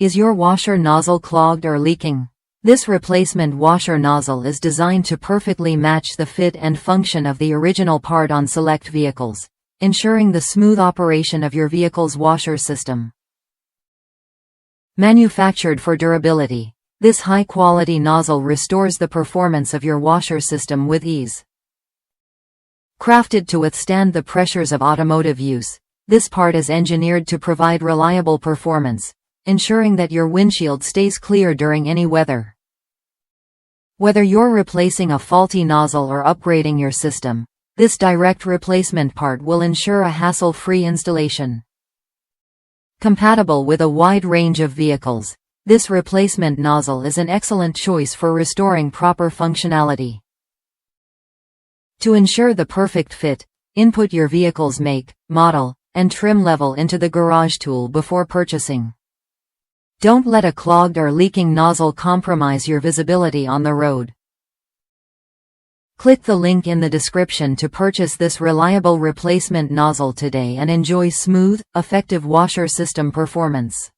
Is your washer nozzle clogged or leaking? This replacement washer nozzle is designed to perfectly match the fit and function of the original part on select vehicles, ensuring the smooth operation of your vehicle's washer system. Manufactured for durability, this high-quality nozzle restores the performance of your washer system with ease. Crafted to withstand the pressures of automotive use, this part is engineered to provide reliable performance, ensuring that your windshield stays clear during any weather. Whether you're replacing a faulty nozzle or upgrading your system, this direct replacement part will ensure a hassle-free installation. Compatible with a wide range of vehicles, this replacement nozzle is an excellent choice for restoring proper functionality. To ensure the perfect fit, input your vehicle's make, model, and trim level into the garage tool before purchasing. Don't let a clogged or leaking nozzle compromise your visibility on the road. Click the link in the description to purchase this reliable replacement nozzle today and enjoy smooth, effective washer system performance.